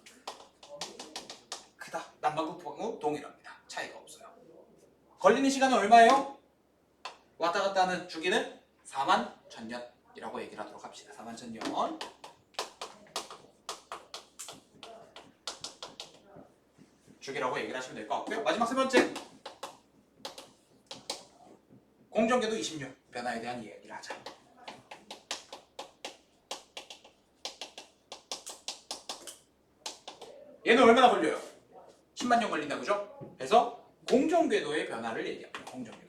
크다. 남반구 북반구 동일합니다. 차이가 없어요. 걸리는 시간은 얼마예요? 왔다 갔다 하는 주기는 41,000년이라고 얘기를 하도록 합시다. 41,000년. 주기라고 얘기를 하시면 될 것 같고요. 마지막 세 번째. 공정궤도 26 변화에 대한 이야기를 하자. 얘는 얼마나 걸려요? 10만 년 걸린다. 그죠? 그래서 공정궤도의 변화를 얘기합니다. 공정궤도.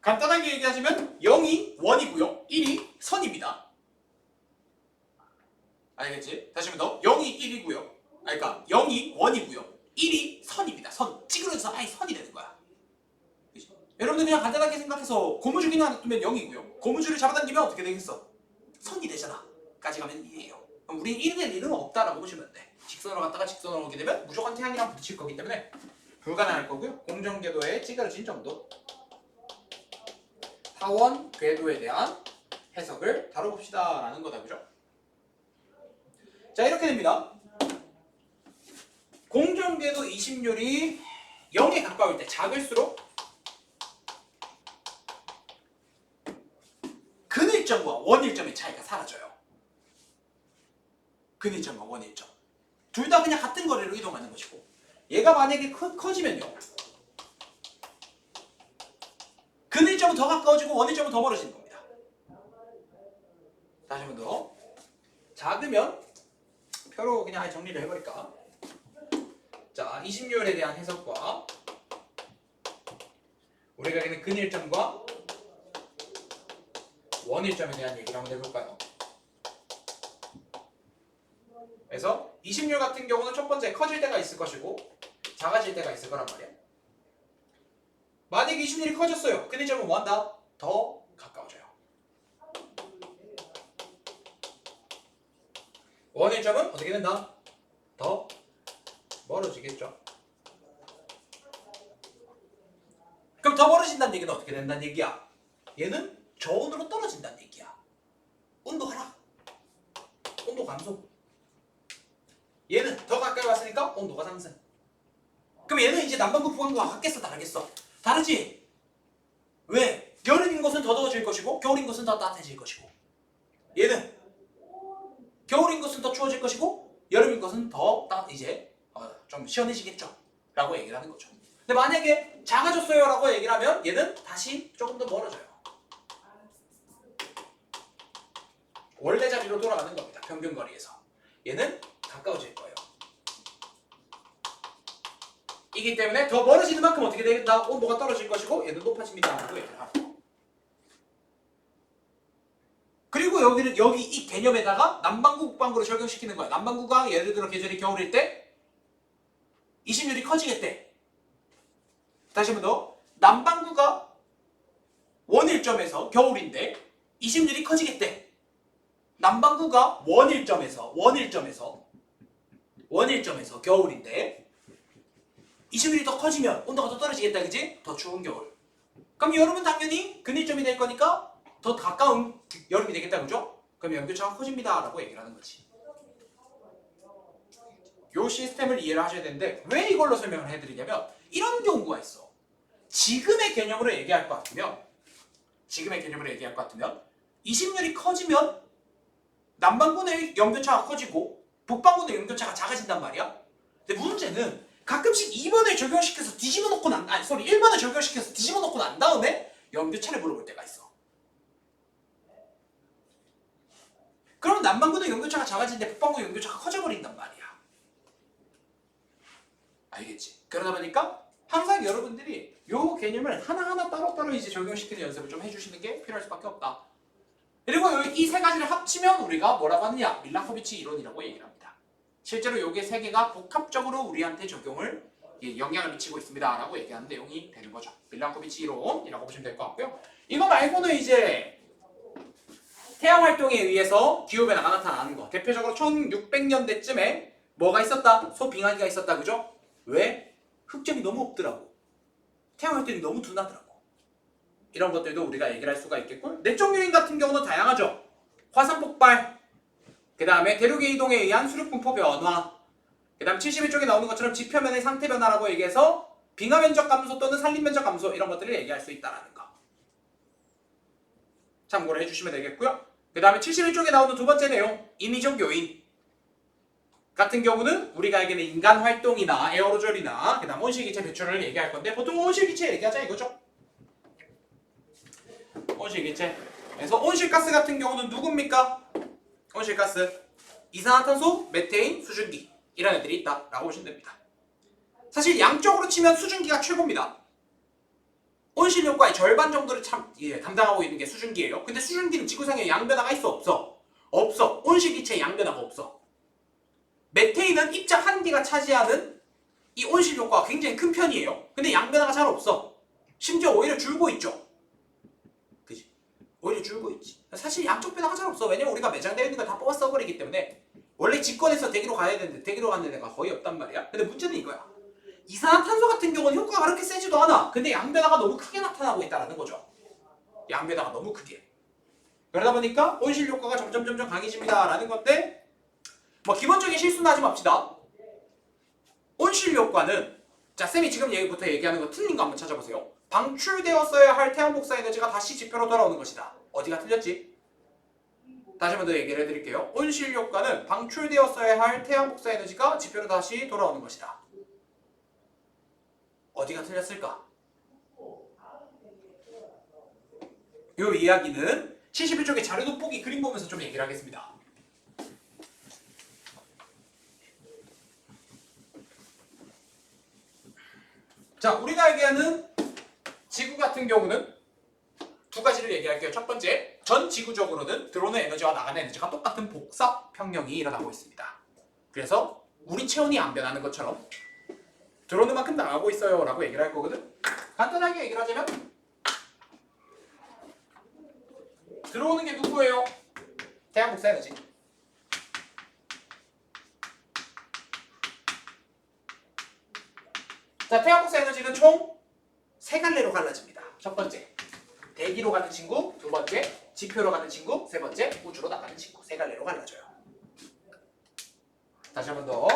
간단하게 얘기하자면 0이 원이고요. 1이 선입니다. 알겠지? 다시 한번 더. 0이 1이고요. 그러니까 0이 원이고요. 1이 선입니다. 선. 찌그러져서 아예 선이 되는 거야. 그치? 여러분들 그냥 간단하게 생각해서 고무줄기나 놔두면 0이고요. 고무줄을 잡아당기면 어떻게 되겠어? 선이 되잖아. 까지 가면 1이에요. 그럼 우리는 1이 될 일은 없다라고 보시면 돼. 직선으로 갔다가 직선으로 오게 되면 무조건 태양이랑 부딪힐 거기 때문에 불가능할 거고요. 공정궤도의 찌그러진 정도. 타원 궤도에 대한 해석을 다뤄봅시다 라는 거다. 그죠? 자, 이렇게 됩니다. 공정궤도 20율이 0에 가까울 때 작을수록 근일점과 원일점의 차이가 사라져요. 근일점과 원일점. 둘 다 그냥 같은 거리로 이동하는 것이고 얘가 만약에 커지면요. 근일점은 더 가까워지고 원일점은 더 멀어지는 겁니다. 다시 한 번 더. 작으면 표로 그냥 정리를 해버릴까? 자, 20율에 대한 해석과 우리가 알기는 근일점과 원일점에 대한 얘기를 한번 해볼까요? 그래서 20율 같은 경우는 첫 번째 커질 때가 있을 것이고 작아질 때가 있을 거란 말이야. 만약에 20율이 커졌어요. 근일점은 뭐한다? 더 가까워져요. 원일점은 어떻게 된다? 더 멀어지겠죠. 그럼 더 멀어진다는 얘기는 어떻게 된다는 얘기야? 얘는 저온으로 떨어진다는 얘기야. 온도 하락, 온도 감소. 얘는 더 가까이 왔으니까 온도가 상승. 그럼 얘는 이제 남반구 북반구가 같겠어 다르겠어? 다르지? 왜? 여름인 곳은 더 더워질 것이고 겨울인 곳은 더 따뜻해질 것이고 얘는 겨울인 것은 더 추워질 것이고 여름인 것은 더 이제 좀 시원해지겠죠 라고 얘기를 하는 거죠. 근데 만약에 작아졌어요 라고 얘기를 하면 얘는 다시 조금 더 멀어져요. 원래 자리로 돌아가는 겁니다. 평균거리에서. 얘는 가까워질 거예요. 이기 때문에 더 멀어지는 만큼 어떻게 되겠다? 온도가 떨어질 것이고 얘는 높아집니다 라고 얘기를 합니다. 그리고 여기 이 개념에다가 남반구 북반구를 적용시키는 거야. 남반구가 예를 들어 계절이 겨울일 때 20율이 커지겠대. 다시 한 번 더. 남반구가 원일점에서 겨울인데 20율이 커지겠대. 남반구가 원일점에서 원일점에서 겨울인데 20일이 더 커지면 온도가 더 떨어지겠다, 그지? 더 추운 겨울. 그럼 여름은 당연히 근일점이 될 거니까 더 가까운 여름이 되겠다, 그죠? 그럼 연교차가 커집니다 라고 얘기를 하는 거지. 요 시스템을 이해를 하셔야 되는데 왜 이걸로 설명을 해드리냐면 이런 경우가 있어. 지금의 개념으로 얘기할 것 같으면 20률이 커지면 남반구의 연교차가 커지고 북반구의 연교차가 작아진단 말이야. 근데 문제는 가끔씩 2번을 적용시켜서 뒤집어 놓고 1번을 적용시켜서 뒤집어 놓고 난 다음에 연교차를 물어볼 때가 있어. 그럼 남반구의 연교차가 작아지는데 북반구의 연교차가 커져버린단 말이야. 알겠지? 그러다 보니까 항상 여러분들이 요 개념을 하나하나 따로따로 이제 적용시키는 연습을 좀 해주시는 게 필요할 수밖에 없다. 그리고 이 세 가지를 합치면 우리가 뭐라고 하느냐? 밀라코비치 이론이라고 얘기를 합니다. 실제로 요게 세 개가 복합적으로 우리한테 적용을 영향을 미치고 있습니다 라고 얘기하는 내용이 되는 거죠. 밀라코비치 이론이라고 보시면 될 것 같고요. 이거 말고는 이제 태양 활동에 의해서 기후변화가 나타나는 거. 대표적으로 1600년대쯤에 뭐가 있었다? 소빙하기가 있었다, 그죠? 왜? 흑점이 너무 없더라고. 태양 활동이 너무 둔하더라고. 이런 것들도 우리가 얘기를 할 수가 있겠고, 내적 요인 같은 경우는 다양하죠. 화산 폭발, 그 다음에 대륙의 이동에 의한 수륙 분포 변화, 그 다음 71쪽에 나오는 것처럼 지표면의 상태 변화라고 얘기해서 빙하 면적 감소 또는 산림 면적 감소, 이런 것들을 얘기할 수 있다는 거 참고를 해주시면 되겠고요. 그 다음에 71쪽에 나오는 두 번째 내용, 인위적 요인 같은 경우는 우리가 알기는 인간 활동이나 에어로졸이나 그 다음 온실기체 배출을 얘기할 건데, 보통 온실기체 얘기하자 이거죠. 온실기체. 그래서 온실가스 같은 경우는 누굽니까? 온실가스, 이산화탄소, 메테인, 수증기, 이런 애들이 있다 라고 보시면 됩니다. 사실 양적으로 치면 수증기가 최고입니다. 온실 효과의 절반 정도를 담당하고 있는 게 수증기예요. 근데 수증기는 지구상에 양변화가 있어, 없어? 없어. 온실기체에 양변화가 없어. 메테인은 입자 한 개가 차지하는 이 온실 효과가 굉장히 큰 편이에요. 근데 양변화가 잘 없어. 심지어 오히려 줄고 있죠. 그지? 오히려 줄고 있지. 사실 양쪽 변화가 잘 없어. 왜냐면 우리가 매장되어 있는 걸 다 뽑아 써버리기 때문에 원래 직권에서 대기로 가야 되는데 대기로 가는 애가 거의 없단 말이야. 근데 문제는 이거야. 이산화탄소 같은 경우는 효과가 그렇게 세지도 않아. 근데 양변화가 너무 크게 나타나고 있다는 거죠. 양변화가 너무 크게. 그러다 보니까 온실 효과가 점점 강해집니다 라는 건데, 뭐 기본적인 실수는 하지 맙시다. 온실 효과는, 자 쌤이 지금 얘기부터 얘기하는 거 틀린 거 한번 찾아보세요. 방출되었어야 할 태양 복사 에너지가 다시 지표로 돌아오는 것이다. 어디가 틀렸지? 다시 한 번 더 얘기를 해드릴게요. 온실 효과는 방출되었어야 할 태양 복사 에너지가 지표로 다시 돌아오는 것이다. 어디가 틀렸을까? 요 이야기는 71쪽의 자료 돋보기 그림 보면서 좀 얘기를 하겠습니다. 자, 우리가 얘기하는 지구 같은 경우는 두 가지를 얘기할게요. 첫 번째, 전 지구적으로는 들어오는 에너지와 나가는 에너지가 똑같은 복사 평형이 일어나고 있습니다. 그래서 우리 체온이 안 변하는 것처럼 들어오는 만큼 나가고 있어요 라고 얘기를 할 거거든. 간단하게 얘기를 하자면 들어오는 게 누구예요? 태양 복사 에너지. 자, 태양 복사 에너지는 총 세 갈래로 갈라집니다. 첫 번째, 대기로 가는 친구. 두 번째, 지표로 가는 친구. 세 번째, 우주로 나가는 친구. 세 갈래로 갈라져요. 다시 한 번 더.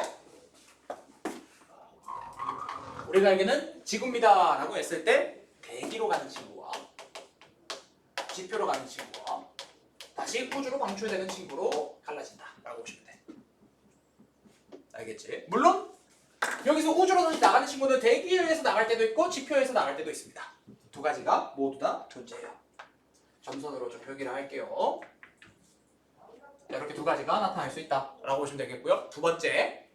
우리가 알기는 지구입니다 라고 했을 때 대기로 가는 친구와 지표로 가는 친구와 다시 우주로 방출되는 친구로 갈라진다 라고 보시면 돼. 알겠지? 물론 여기서 우주로 다시 나가는 친구는 대기에서 나갈 때도 있고 지표에서 나갈 때도 있습니다. 두 가지가 모두 다 존재해요. 점선으로 좀 표기를 할게요. 이렇게 두 가지가 나타날 수 있다 라고 보시면 되겠고요. 두 번째,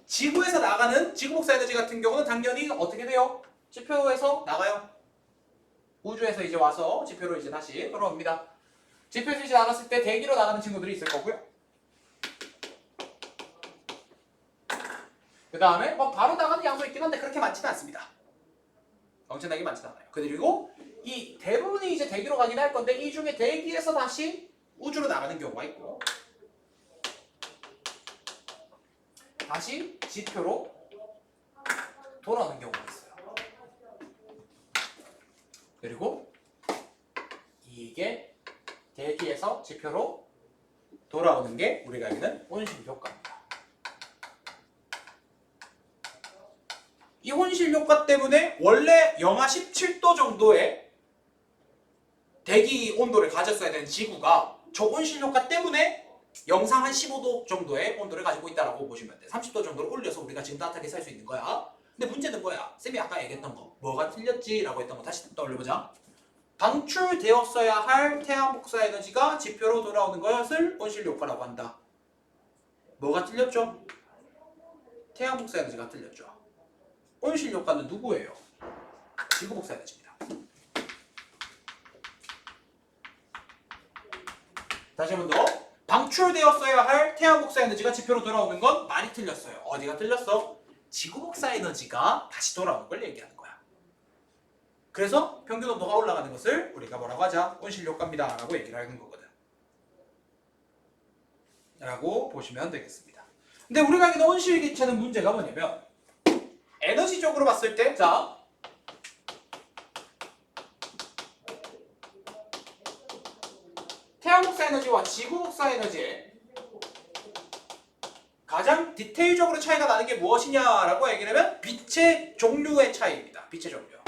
지구에서 나가는 지구 복사 에너지 같은 경우는 당연히 어떻게 돼요? 지표에서 나가요. 우주에서 이제 와서 지표로 이제 다시 돌아옵니다. 지표에서 이제 나갔을 때 대기로 나가는 친구들이 있을 거고요. 그 다음에 뭐 바로 나가는 양도 있긴 한데 그렇게 많지는 않습니다. 엄청나게 많지는 않아요. 그리고 이 대부분이 이제 대기로 가긴 할 건데 이 중에 대기에서 다시 우주로 나가는 경우가 있고, 다시 지표로 돌아오는 경우가 있어요. 그리고 이게 대기에서 지표로 돌아오는 게 우리가 알기는 온실 효과입니다. 이 온실 효과 때문에 원래 영하 17도 정도의 대기 온도를 가졌어야 되는 지구가 저 온실 효과 때문에 영상 한 15도 정도의 온도를 가지고 있다고 보시면 돼. 30도 정도로 올려서 우리가 지금 따뜻하게 살 수 있는 거야. 근데 문제는 뭐야? 쌤이 아까 얘기했던 거 뭐가 틀렸지? 라고 했던 거 다시 떠올려보자. 방출되었어야 할 태양 복사 에너지가 지표로 돌아오는 것을 온실 효과라고 한다. 뭐가 틀렸죠? 태양 복사 에너지가 틀렸죠. 온실 효과는 누구예요? 지구 복사 에너지입니다. 다시 한 번 더. 방출되었어야 할 태양 복사 에너지가 지표로 돌아오는 건 말이 틀렸어요. 어디가 틀렸어? 지구 복사 에너지가 다시 돌아오는 걸 얘기하는 거야. 그래서 평균 온도가 올라가는 것을 우리가 뭐라고 하자? 온실 효과입니다. 라고 얘기를 하는 거거든. 라고 보시면 되겠습니다. 근데 우리가 알기는 온실 기체는 문제가 뭐냐면 에너지적으로 봤을 때 자, 태양 복사 에너지와 지구 복사 에너지의 가장 디테일적으로 차이가 나는 게 무엇이냐라고 얘기를 하면 빛의 종류의 차이입니다. 빛의 종류.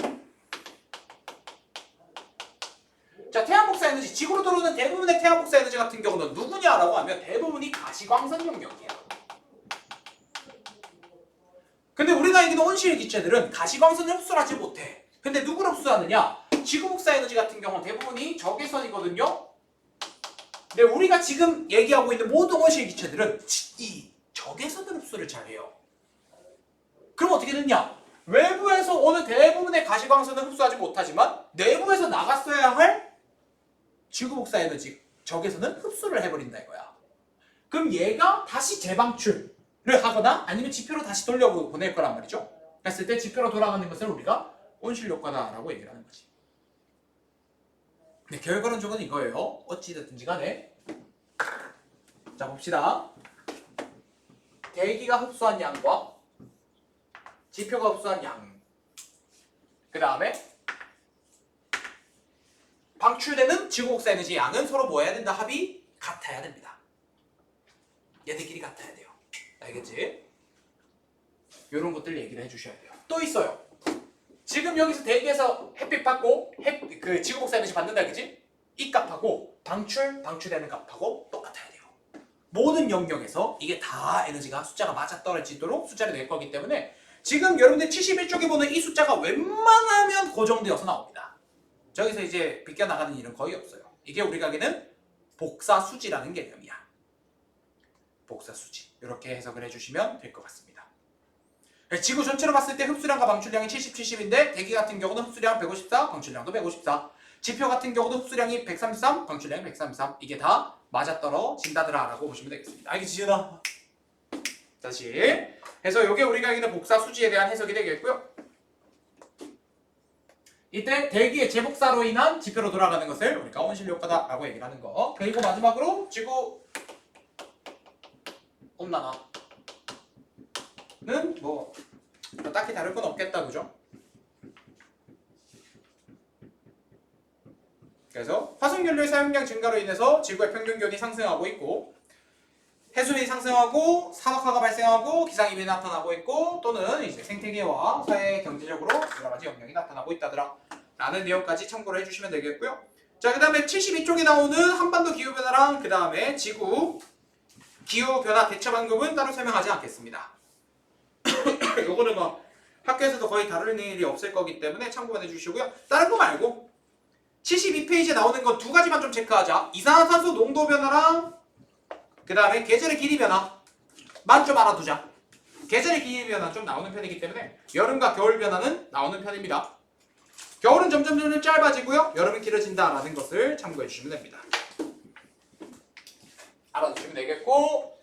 자, 태양 복사 에너지, 지구로 들어오는 대부분의 태양 복사 에너지 같은 경우는 누구냐라고 하면 대부분이 가시광선 영역이야. 근데 우리가 알기는 온실 기체들은 가시광선을 흡수를 하지 못해. 근데 누구를 흡수하느냐? 지구 복사 에너지 같은 경우는 대부분이 적외선이거든요. 근데 우리가 지금 얘기하고 있는 모든 온실 기체들은 이 적외선을 흡수를 잘해요. 그럼 어떻게 됐냐? 외부에서 오는 대부분의 가시광선을 흡수하지 못하지만 내부에서 나갔어야 할 지구 복사 에너지 적외선은 흡수를 해버린다 이거야. 그럼 얘가 다시 재방출을 하거나 아니면 지표로 다시 돌려보낼 거란 말이죠. 그랬을 때 지표로 돌아가는 것을 우리가 온실 효과다라고 얘기를 하는 거지. 근데 결과론적으로는 이거예요. 어찌됐든지 간에 자 봅시다. 대기가 흡수한 양과 지표가 흡수한 양, 그 다음에 방출되는 지구 복사 에너지 양은 서로 뭐 해야 된다? 합이 같아야 됩니다. 얘네끼리 같아야 돼요. 알겠지? 이런 것들 얘기를 해주셔야 돼요. 또 있어요. 지금 여기서 대기에서 햇빛 받고 그 지구 복사 에너지 받는다, 그지? 이 값하고 방출되는 값하고 똑같아야 돼요. 모든 영역에서 이게 다 에너지가 숫자가 맞아떨어지도록 숫자를 낼 거기 때문에 지금 여러분들 71쪽에 보는 이 숫자가 웬만하면 고정되어서 나옵니다. 저기서 이제 비껴나가는 일은 거의 없어요. 이게 우리가 하기는 복사수지라는 개념이야. 복사수지. 이렇게 해석을 해주시면 될 것 같습니다. 지구 전체로 봤을 때 흡수량과 방출량이 70, 70인데 대기 같은 경우는 흡수량 154, 방출량도 154. 지표 같은 경우도 흡수량이 133, 방출량이 133. 이게 다 맞아떨어진다더라 라고 보시면 되겠습니다. 알겠지, 지은아? 다시 해서 이게 우리가 알기는 복사수지에 대한 해석이 되겠고요. 이때 대기의 재복사로 인한 지표로 돌아가는 것을 우리가 온실 효과다라고 얘기를 하는 거. 그리고 마지막으로 지구 온난화는 뭐 딱히 다를 건 없겠다, 그죠? 그래서 화석연료의 사용량 증가로 인해서 지구의 평균 기온이 상승하고 있고 해수면이 상승하고 산업화가 발생하고 기상이변이 나타나고 있고 또는 이제 생태계와 사회 경제적으로 여러 가지 영향이 나타나고 있다더라 라는 내용까지 참고를 해주시면 되겠고요. 자, 그 다음에 72쪽에 나오는 한반도 기후변화랑 그 다음에 지구 기후변화 대처방법은 따로 설명하지 않겠습니다. 요거는 뭐 학교에서도 거의 다룰 일이 없을 거기 때문에 참고만 해주시고요. 다른 거 말고 72페이지에 나오는 건 두 가지만 좀 체크하자. 이산화탄소 농도 변화랑 그 다음에 계절의 길이 변화만 좀 알아두자. 계절의 길이 변화 좀 나오는 편이기 때문에 여름과 겨울 변화는 나오는 편입니다. 겨울은 점점 짧아지고요. 여름은 길어진다라는 것을 참고해 주시면 됩니다. 알아두시면 되겠고